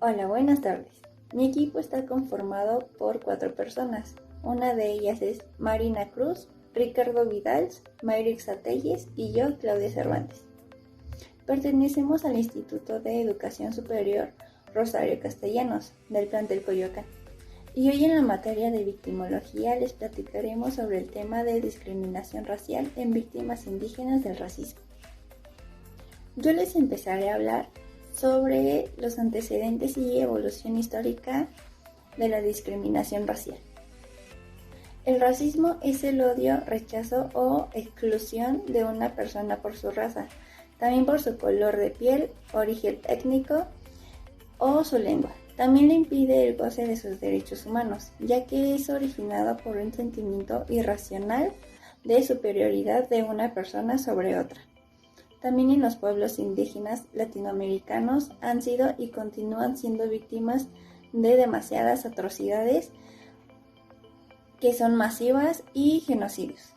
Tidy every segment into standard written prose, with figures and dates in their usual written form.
Hola, buenas tardes. Mi equipo está conformado por 4 personas. Una de ellas es Marina Cruz, Ricardo Vidals, Mayrix Atelles y yo, Claudia Cervantes. Pertenecemos al Instituto de Educación Superior Rosario Castellanos, del plantel Coyoacán. Y hoy en la materia de victimología les platicaremos sobre el tema de discriminación racial en víctimas indígenas del racismo. Yo les empezaré a hablar sobre los antecedentes y evolución histórica de la discriminación racial. El racismo es el odio, rechazo o exclusión de una persona por su raza, también por su color de piel, origen étnico o su lengua. También le impide el goce de sus derechos humanos, ya que es originado por un sentimiento irracional de superioridad de una persona sobre otra. También en los pueblos indígenas latinoamericanos han sido y continúan siendo víctimas de demasiadas atrocidades que son masivas y genocidios.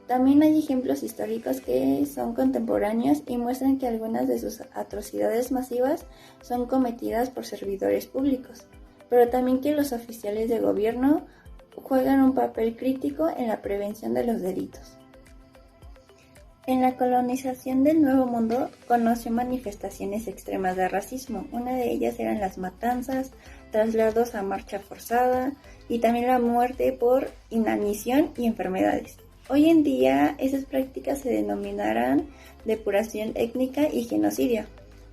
También hay ejemplos históricos que son contemporáneos y muestran que algunas de sus atrocidades masivas son cometidas por servidores públicos, pero también que los oficiales de gobierno juegan un papel crítico en la prevención de los delitos. En la colonización del Nuevo Mundo conoció manifestaciones extremas de racismo. Una de ellas eran las matanzas, traslados a marcha forzada y también la muerte por inanición y enfermedades. Hoy en día esas prácticas se denominarán depuración étnica y genocidio,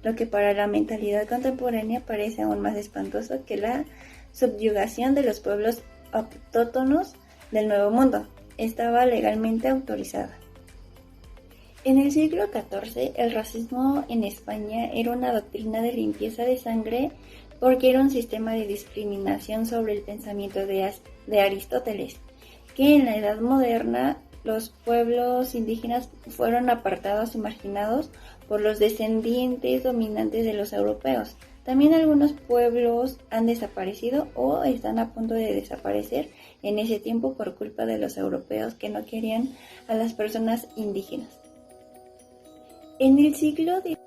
lo que para la mentalidad contemporánea parece aún más espantoso que la subyugación de los pueblos autóctonos del Nuevo Mundo. Estaba legalmente autorizada. En el siglo XIV, el racismo en España era una doctrina de limpieza de sangre porque era un sistema de discriminación sobre el pensamiento de Aristóteles, que en la Edad Moderna los pueblos indígenas fueron apartados y marginados por los descendientes dominantes de los europeos. También algunos pueblos han desaparecido o están a punto de desaparecer en ese tiempo por culpa de los europeos que no querían a las personas indígenas. En el siglo XVII,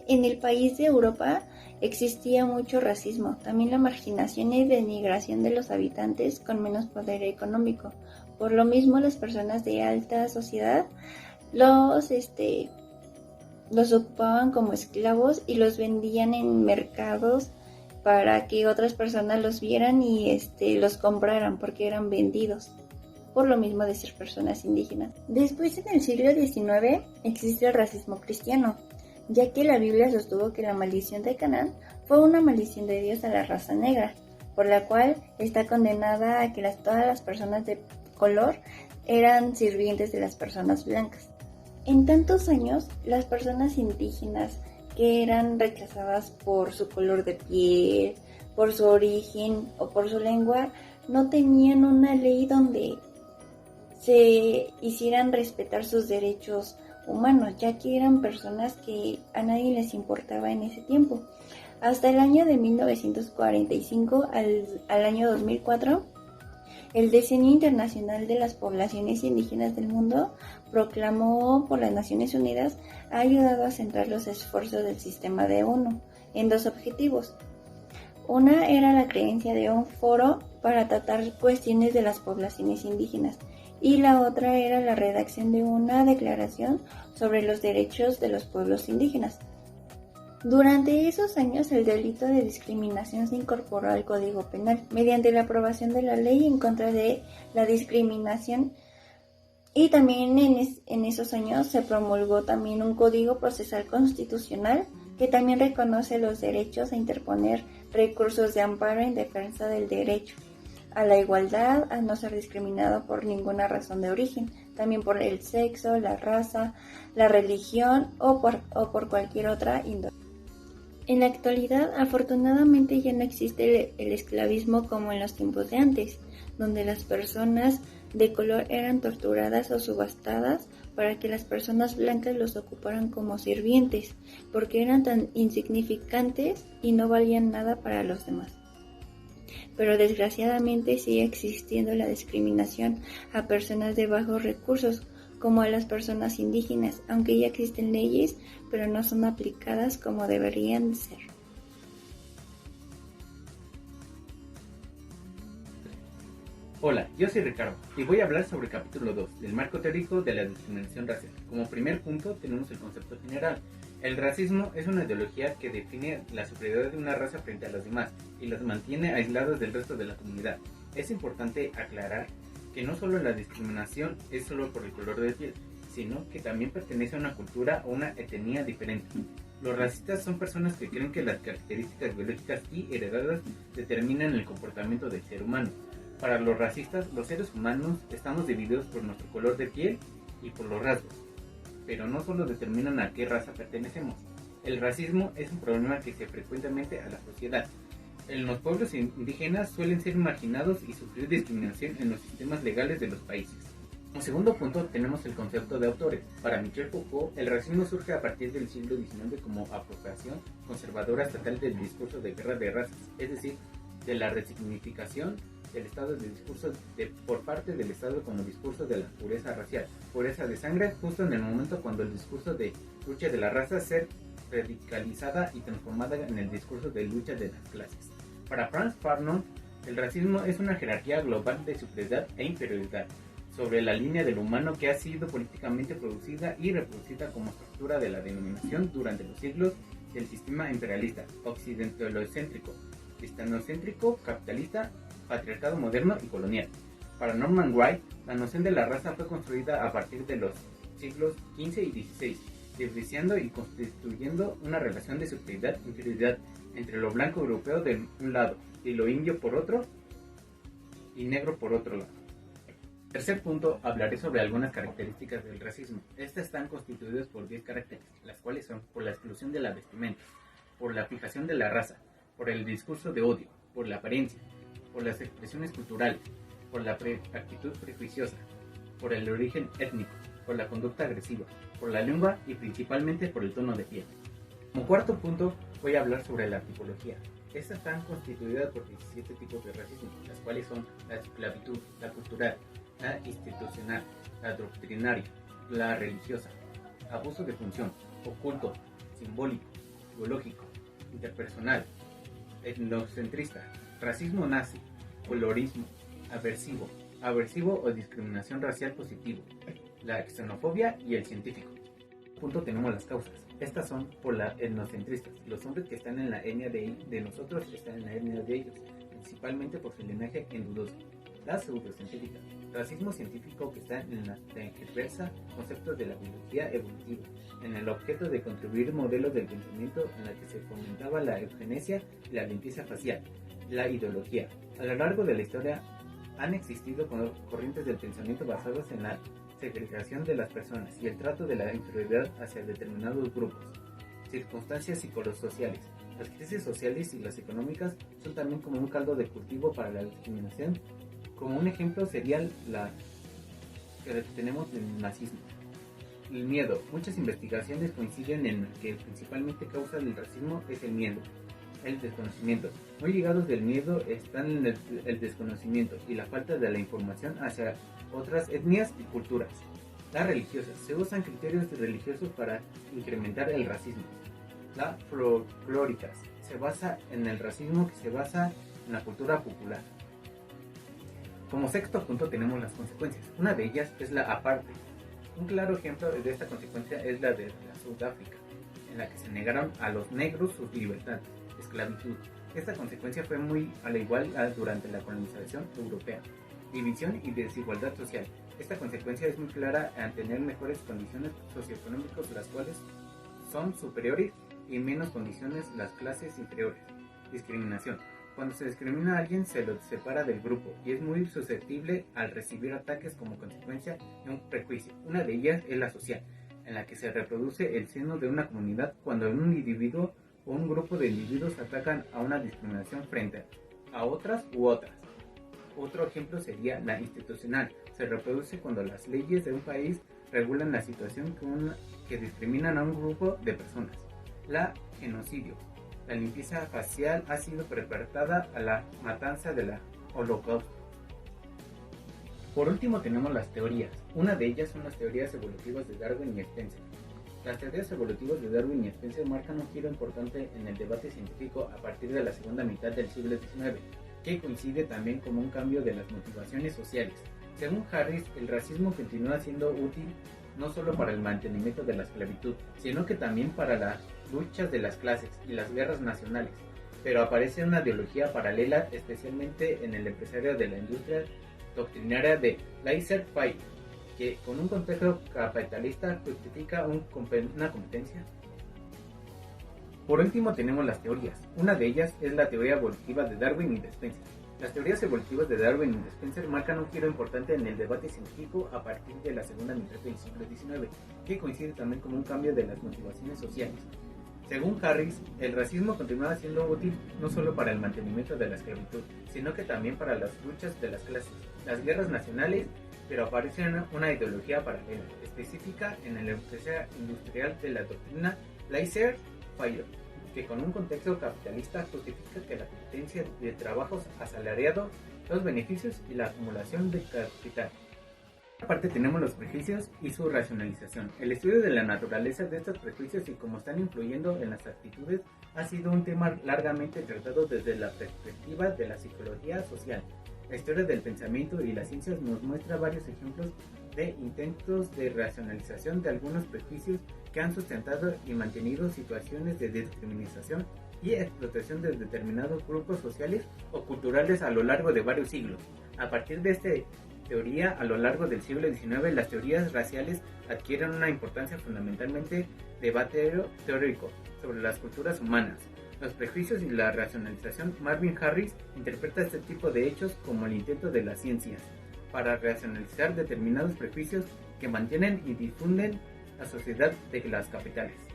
en el país de Europa, existía mucho racismo, también la marginación y denigración de los habitantes con menos poder económico. Por lo mismo, las personas de alta sociedad los ocupaban como esclavos y los vendían en mercados para que otras personas los vieran y los compraran porque eran vendidos, por lo mismo de ser personas indígenas. Después, en el siglo XIX, existe el racismo cristiano, ya que la Biblia sostuvo que la maldición de Canaán fue una maldición de Dios a la raza negra, por la cual está condenada a que todas las personas de color eran sirvientes de las personas blancas. En tantos años, las personas indígenas que eran rechazadas por su color de piel, por su origen o por su lengua, no tenían una ley donde se hicieran respetar sus derechos humanos, ya que eran personas que a nadie les importaba en ese tiempo. Hasta el año de 1945 al año 2004, el Decenio Internacional de las Poblaciones Indígenas del Mundo, proclamó por las Naciones Unidas, ha ayudado a centrar los esfuerzos del sistema de ONU en 2 objetivos. Una era la creencia de un foro para tratar cuestiones de las poblaciones indígenas y la otra era la redacción de una declaración sobre los derechos de los pueblos indígenas. Durante esos años, el delito de discriminación se incorporó al Código Penal mediante la aprobación de la ley en contra de la discriminación, y también en esos años se promulgó también un Código Procesal Constitucional que también reconoce los derechos a interponer recursos de amparo en defensa del derecho a la igualdad, a no ser discriminado por ninguna razón de origen, también por el sexo, la raza, la religión o por cualquier otra índole. En la actualidad, afortunadamente ya no existe el esclavismo como en los tiempos de antes, donde las personas de color eran torturadas o subastadas para que las personas blancas los ocuparan como sirvientes, porque eran tan insignificantes y no valían nada para los demás. Pero desgraciadamente sigue existiendo la discriminación a personas de bajos recursos, como a las personas indígenas, aunque ya existen leyes, pero no son aplicadas como deberían de ser. Hola, yo soy Ricardo y voy a hablar sobre el capítulo 2 del marco teórico de la discriminación racial. Como primer punto tenemos el concepto general. El racismo es una ideología que define la superioridad de una raza frente a las demás y las mantiene aisladas del resto de la comunidad. Es importante aclarar que no solo la discriminación es solo por el color de piel, sino que también pertenece a una cultura o una etnia diferente. Los racistas son personas que creen que las características biológicas y heredadas determinan el comportamiento del ser humano. Para los racistas, los seres humanos estamos divididos por nuestro color de piel y por los rasgos, pero no solo determinan a qué raza pertenecemos. El racismo es un problema que se frecuentemente a la sociedad. En los pueblos indígenas suelen ser marginados y sufrir discriminación en los sistemas legales de los países. Como segundo punto tenemos el concepto de autores. Para Michel Foucault, el racismo surge a partir del siglo XIX como apropiación conservadora estatal del discurso de guerra de razas, es decir, de la resignificación del estado de discurso por parte del Estado como discurso de la pureza racial, pureza de sangre, justo en el momento cuando el discurso de lucha de la raza ser radicalizada y transformada en el discurso de lucha de las clases. Para Frantz Fanon, el racismo es una jerarquía global de superioridad e inferioridad sobre la línea del humano que ha sido políticamente producida y reproducida como estructura de la denominación durante los siglos del sistema imperialista, occidentalocéntrico, cristianocéntrico, capitalista, patriarcado moderno y colonial. Para Norman Wright, la noción de la raza fue construida a partir de los siglos XV y XVI, diferenciando y constituyendo una relación de superioridad e inferioridad entre lo blanco europeo de un lado y lo indio por otro y negro por otro lado. Tercer punto, hablaré sobre algunas características del racismo. Estas están constituidas por 10 caracteres, las cuales son por la exclusión de la vestimenta, por la fijación de la raza, por el discurso de odio, por la apariencia, por las expresiones culturales, por la actitud prejuiciosa, por el origen étnico, por la conducta agresiva, por la lengua y principalmente por el tono de piel. Como cuarto punto, voy a hablar sobre la tipología. Estas están constituidas por 17 tipos de racismo, las cuales son la esclavitud, la cultural, la institucional, la doctrinaria, la religiosa, abuso de función, oculto, simbólico, biológico, interpersonal, etnocentrista, racismo nazi, colorismo, aversivo o discriminación racial positivo, la xenofobia y el científico. Punto tenemos las causas. Estas son por la etnocentristas. Los hombres que están en la etnia de nosotros están en la etnia de ellos, principalmente por su linaje en dudoso. La pseudocientífica, racismo científico que está en la transversa concepto de la biología evolutiva, en el objeto de construir modelos del pensamiento en la que se fomentaba la eugenesia y la limpieza facial. La ideología. A lo largo de la historia han existido corrientes del pensamiento basadas en la segregación de las personas y el trato de la inferioridad hacia determinados grupos. Circunstancias psicosociales. Las crisis sociales y las económicas son también como un caldo de cultivo para la discriminación. Como un ejemplo sería la que tenemos del nazismo. El miedo. Muchas investigaciones coinciden en que principalmente causa del racismo es el miedo. El desconocimiento. Muy ligados del miedo están el desconocimiento y la falta de la información hacia otras etnias y culturas. Las religiosas. Se usan criterios religiosos para incrementar el racismo. Las folclóricas. Se basa en el racismo que se basa en la cultura popular. Como sexto punto tenemos las consecuencias. Una de ellas es la apartheid. Un claro ejemplo de esta consecuencia es la de Sudáfrica, en la que se negaron a los negros sus libertades. Esclavitud. Esta consecuencia fue muy a la igual durante la colonización europea. División y desigualdad social. Esta consecuencia es muy clara al tener mejores condiciones socioeconómicas, las cuales son superiores, y menos condiciones las clases inferiores. Discriminación. Cuando se discrimina a alguien se lo separa del grupo y es muy susceptible al recibir ataques como consecuencia de un prejuicio. Una de ellas es la social, en la que se reproduce el seno de una comunidad cuando un individuo o un grupo de individuos atacan a una discriminación frente a otras u otras. Otro ejemplo sería la institucional. Se reproduce cuando las leyes de un país regulan la situación que discriminan a un grupo de personas. La genocidio. La limpieza facial ha sido preparada a la matanza de la Holocausto. Por último tenemos las teorías. Una de ellas son las teorías evolutivas de Darwin y Spencer. Las teorías evolutivas de Darwin y Spencer marcan un giro importante en el debate científico a partir de la segunda mitad del siglo XIX, que coincide también con un cambio de las motivaciones sociales. Según Harris, el racismo continúa siendo útil no solo para el mantenimiento de la esclavitud, sino que también para las luchas de las clases y las guerras nacionales, pero aparece una ideología paralela, especialmente en el empresario de la industria doctrinaria de laissez-faire, que con un contexto capitalista justifica una competencia. Por último tenemos las teorías. Una de ellas es la teoría evolutiva de Darwin y de Spencer. Las teorías evolutivas de Darwin y de Spencer marcan un giro importante en el debate científico a partir de la segunda mitad del siglo XIX, que coincide también con un cambio de las motivaciones sociales. Según Harris, el racismo continúa siendo útil no solo para el mantenimiento de la esclavitud, sino que también para las luchas de las clases, las guerras nacionales, pero aparece una ideología paralela, específica en el empresa industrial de la doctrina laissez-faire, que con un contexto capitalista justifica que la competencia de trabajos asalariados, los beneficios y la acumulación de capital. Aparte tenemos los prejuicios y su racionalización. El estudio de la naturaleza de estos prejuicios y cómo están influyendo en las actitudes ha sido un tema largamente tratado desde la perspectiva de la psicología social. La historia del pensamiento y las ciencias nos muestra varios ejemplos de intentos de racionalización de algunos prejuicios que han sustentado y mantenido situaciones de discriminación y explotación de determinados grupos sociales o culturales a lo largo de varios siglos. A partir de esta teoría, a lo largo del siglo XIX, las teorías raciales adquieren una importancia fundamentalmente debate teórico sobre las culturas humanas, los prejuicios y la racionalización. Marvin Harris interpreta este tipo de hechos como el intento de las ciencias para racionalizar determinados prejuicios que mantienen y difunden la sociedad de las capitales.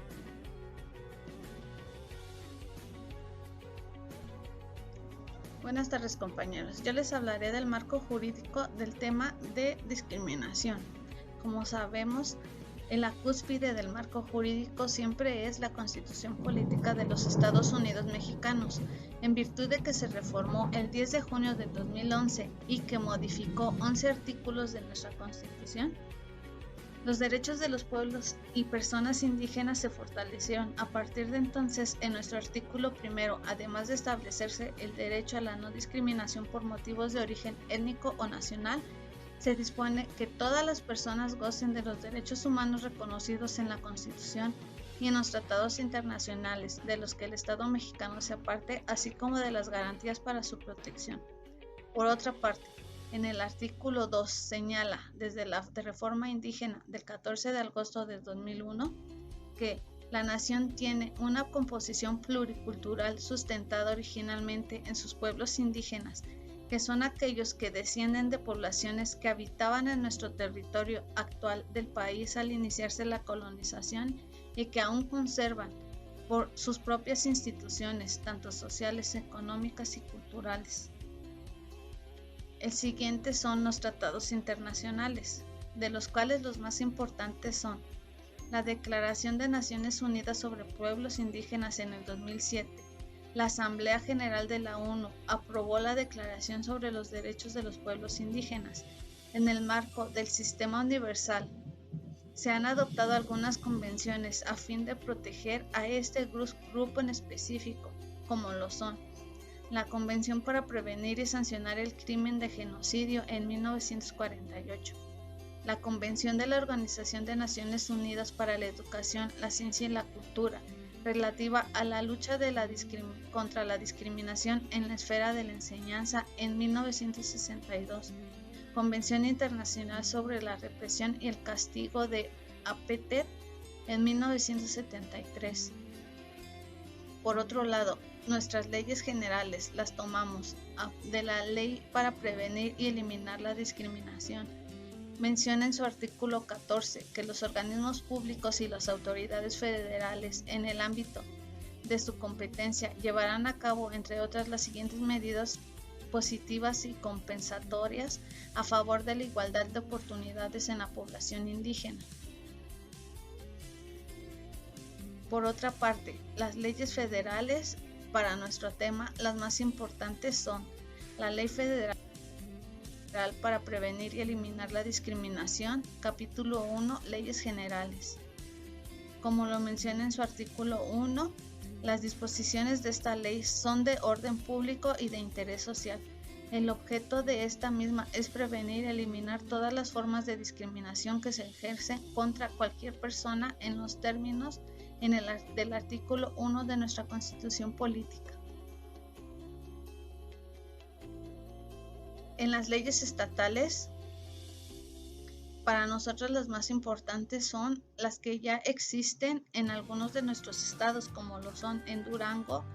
Buenas tardes, compañeros. Yo les hablaré del marco jurídico del tema de discriminación. Como sabemos, en la cúspide del marco jurídico siempre es la Constitución Política de los Estados Unidos Mexicanos, en virtud de que se reformó el 10 de junio de 2011 y que modificó 11 artículos de nuestra Constitución. Los derechos de los pueblos y personas indígenas se fortalecieron. A partir de entonces, en nuestro artículo primero, además de establecerse el derecho a la no discriminación por motivos de origen étnico o nacional, se dispone que todas las personas gocen de los derechos humanos reconocidos en la Constitución y en los tratados internacionales, de los que el Estado mexicano se aparte, así como de las garantías para su protección. Por otra parte, en el artículo 2 señala, desde la reforma indígena del 14 de agosto de 2001, que la nación tiene una composición pluricultural sustentada originalmente en sus pueblos indígenas, que son aquellos que descienden de poblaciones que habitaban en nuestro territorio actual del país al iniciarse la colonización y que aún conservan por sus propias instituciones, tanto sociales, económicas y culturales. El siguiente son los tratados internacionales, de los cuales los más importantes son la Declaración de Naciones Unidas sobre Pueblos Indígenas en el 2007. La Asamblea General de la ONU aprobó la Declaración sobre los Derechos de los Pueblos Indígenas. En el marco del Sistema Universal, se han adoptado algunas convenciones a fin de proteger a este grupo en específico, como lo son la Convención para Prevenir y Sancionar el Crimen de Genocidio en 1948, la Convención de la Organización de Naciones Unidas para la Educación, la Ciencia y la Cultura, relativa a la lucha contra la discriminación en la esfera de la enseñanza en 1962, Convención Internacional sobre la Represión y el Castigo de Apartheid en 1973. Por otro lado, nuestras leyes generales las tomamos de la Ley para Prevenir y Eliminar la Discriminación. Menciona en su artículo 14 que los organismos públicos y las autoridades federales en el ámbito de su competencia llevarán a cabo, entre otras, las siguientes medidas positivas y compensatorias a favor de la igualdad de oportunidades en la población indígena. Por otra parte, las leyes federales para nuestro tema, las más importantes son la Ley Federal Federal para prevenir y eliminar la discriminación, capítulo 1, Leyes Generales. Como lo menciona en su artículo 1, las disposiciones de esta ley son de orden público y de interés social. El objeto de esta misma es prevenir y eliminar todas las formas de discriminación que se ejercen contra cualquier persona en los términos del artículo 1 de nuestra Constitución Política. En las leyes estatales, para nosotros las más importantes son las que ya existen en algunos de nuestros estados, como lo son en Durango,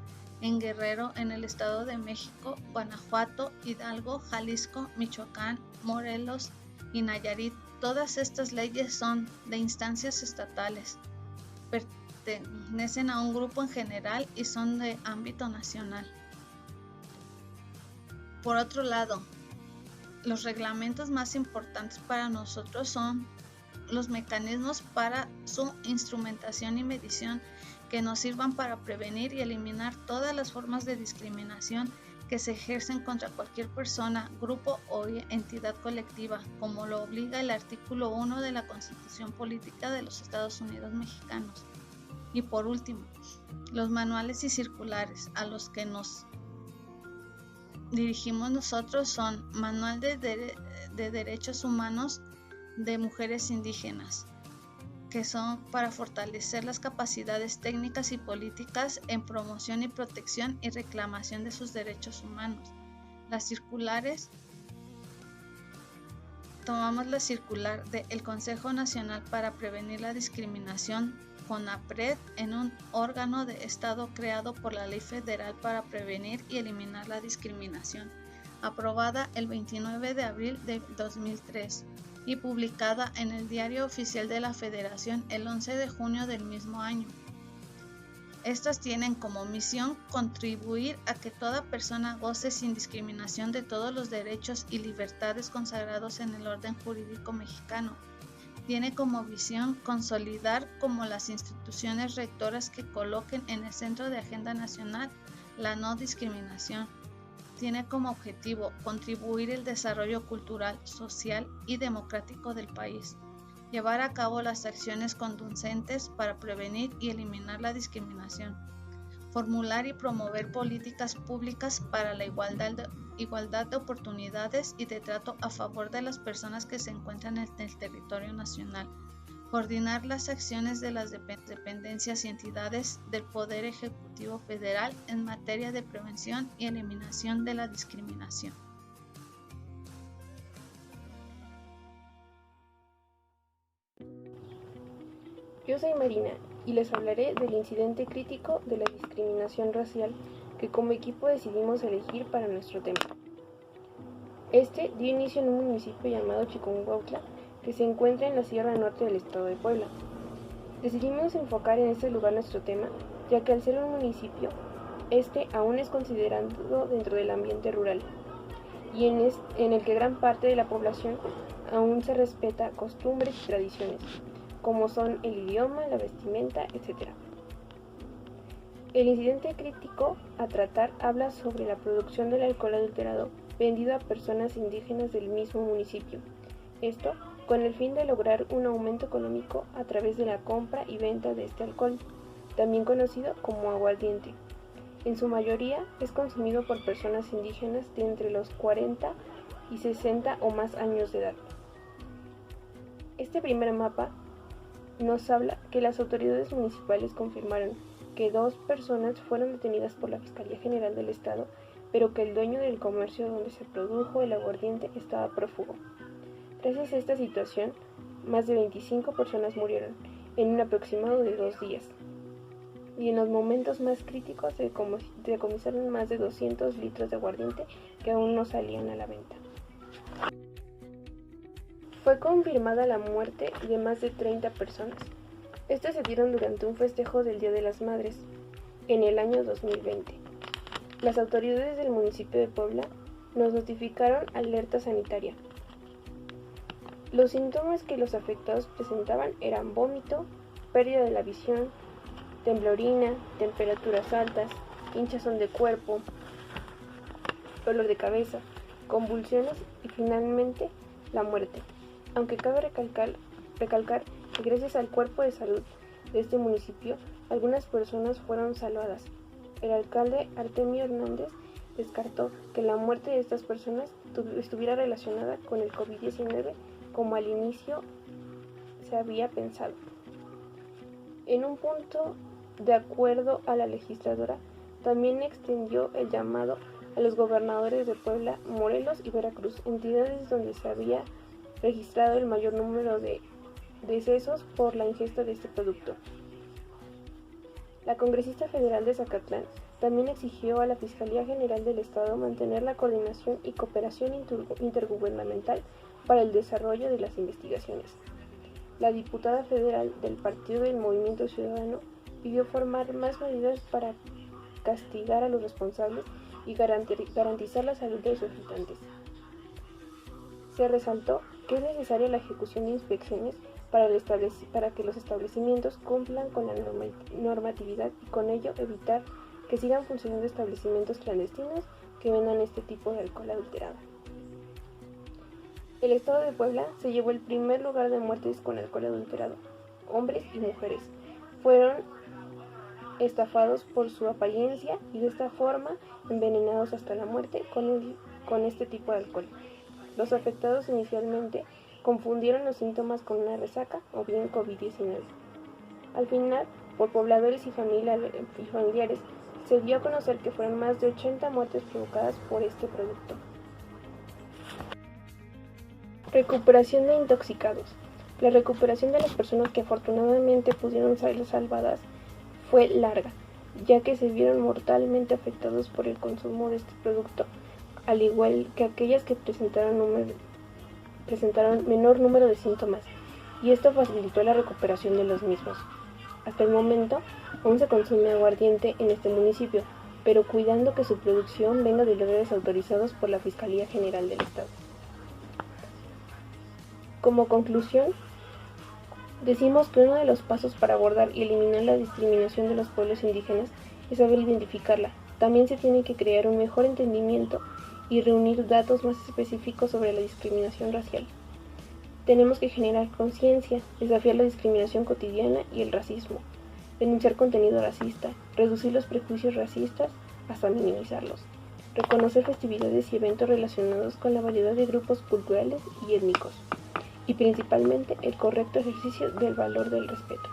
en Guerrero, en el Estado de México, Guanajuato, Hidalgo, Jalisco, Michoacán, Morelos y Nayarit. Todas estas leyes son de instancias estatales, pertenecen a un grupo en general y son de ámbito nacional. Por otro lado, los reglamentos más importantes para nosotros son los mecanismos para su instrumentación y medición que nos sirvan para prevenir y eliminar todas las formas de discriminación que se ejercen contra cualquier persona, grupo o entidad colectiva, como lo obliga el artículo 1 de la Constitución Política de los Estados Unidos Mexicanos. Y por último, los manuales y circulares a los que nos dirigimos nosotros son Manual de Derechos Humanos de Mujeres Indígenas, que son para fortalecer las capacidades técnicas y políticas en promoción y protección y reclamación de sus derechos humanos. Las circulares, tomamos la circular del Consejo Nacional para Prevenir la Discriminación, CONAPRED, en un órgano de Estado creado por la Ley Federal para Prevenir y Eliminar la Discriminación, aprobada el 29 de abril de 2003 y publicada en el Diario Oficial de la Federación el 11 de junio del mismo año. Estas tienen como misión contribuir a que toda persona goce sin discriminación de todos los derechos y libertades consagrados en el orden jurídico mexicano. Tiene como visión consolidar como las instituciones rectoras que coloquen en el centro de agenda nacional la no discriminación. Tiene como objetivo contribuir el desarrollo cultural, social y democrático del país. Llevar a cabo las acciones conducentes para prevenir y eliminar la discriminación. Formular y promover políticas públicas para la igualdad de oportunidades y de trato a favor de las personas que se encuentran en el territorio nacional. Coordinar las acciones de las dependencias y entidades del Poder Ejecutivo Federal en materia de prevención y eliminación de la discriminación. Yo soy Marina y les hablaré del incidente crítico de la discriminación racial que como equipo decidimos elegir para nuestro tema. Este dio inicio en un municipio llamado Chiconcuautla, que se encuentra en la Sierra Norte del estado de Puebla. Decidimos enfocar en este lugar nuestro tema, ya que al ser un municipio, este aún es considerado dentro del ambiente rural, y en el que gran parte de la población aún se respeta costumbres y tradiciones, como son el idioma, la vestimenta, etc. El incidente crítico a tratar habla sobre la producción del alcohol adulterado vendido a personas indígenas del mismo municipio. Esto con el fin de lograr un aumento económico a través de la compra y venta de este alcohol, también conocido como aguardiente. En su mayoría es consumido por personas indígenas de entre los 40 y 60 o más años de edad. Este primer mapa nos habla que las autoridades municipales confirmaron que 2 personas fueron detenidas por la Fiscalía General del Estado, pero que el dueño del comercio donde se produjo el aguardiente estaba prófugo. Gracias a esta situación, más de 25 personas murieron en un aproximado de 2 días. Y en los momentos más críticos se decomisaron más de 200 litros de aguardiente que aún no salían a la venta. Fue confirmada la muerte de más de 30 personas. Estas se dieron durante un festejo del Día de las Madres, en el año 2020. Las autoridades del municipio de Puebla nos notificaron alerta sanitaria. Los síntomas que los afectados presentaban eran vómito, pérdida de la visión, temblorina, temperaturas altas, hinchazón de cuerpo, dolor de cabeza, convulsiones y finalmente la muerte. Aunque cabe recalcar que gracias al cuerpo de salud de este municipio, algunas personas fueron salvadas. El alcalde Artemio Hernández descartó que la muerte de estas personas estuviera relacionada con el COVID-19 como al inicio se había pensado. En un punto, de acuerdo a la legisladora, también extendió el llamado a los gobernadores de Puebla, Morelos y Veracruz, entidades donde se había registrado el mayor número de decesos por la ingesta de este producto. La congresista federal de Zacatlán también exigió a la Fiscalía General del Estado mantener la coordinación y cooperación intergubernamental para el desarrollo de las investigaciones. La diputada federal del Partido del Movimiento Ciudadano pidió formar más medidas para castigar a los responsables y garantizar la salud de sus habitantes. Se resaltó que es necesaria la ejecución de inspecciones para que los establecimientos cumplan con la normatividad y con ello evitar que sigan funcionando establecimientos clandestinos que vendan este tipo de alcohol adulterado. El estado de Puebla se llevó el primer lugar de muertes con alcohol adulterado. Hombres y mujeres fueron estafados por su apariencia y de esta forma envenenados hasta la muerte con este tipo de alcohol. Los afectados inicialmente confundieron los síntomas con una resaca o bien COVID-19. Al final, por pobladores y familiares, se dio a conocer que fueron más de 80 muertes provocadas por este producto. Recuperación de intoxicados. La recuperación de las personas que afortunadamente pudieron ser salvadas fue larga, ya que se vieron mortalmente afectados por el consumo de este producto, al igual que aquellas que presentaron menor número de síntomas, y esto facilitó la recuperación de los mismos. Hasta el momento, aún se consume aguardiente en este municipio, pero cuidando que su producción venga de lugares autorizados por la Fiscalía General del Estado. Como conclusión, decimos que uno de los pasos para abordar y eliminar la discriminación de los pueblos indígenas es saber identificarla. También se tiene que crear un mejor entendimiento y reunir datos más específicos sobre la discriminación racial. Tenemos que generar conciencia, desafiar la discriminación cotidiana y el racismo, denunciar contenido racista, reducir los prejuicios racistas hasta minimizarlos, reconocer festividades y eventos relacionados con la variedad de grupos culturales y étnicos, y principalmente el correcto ejercicio del valor del respeto.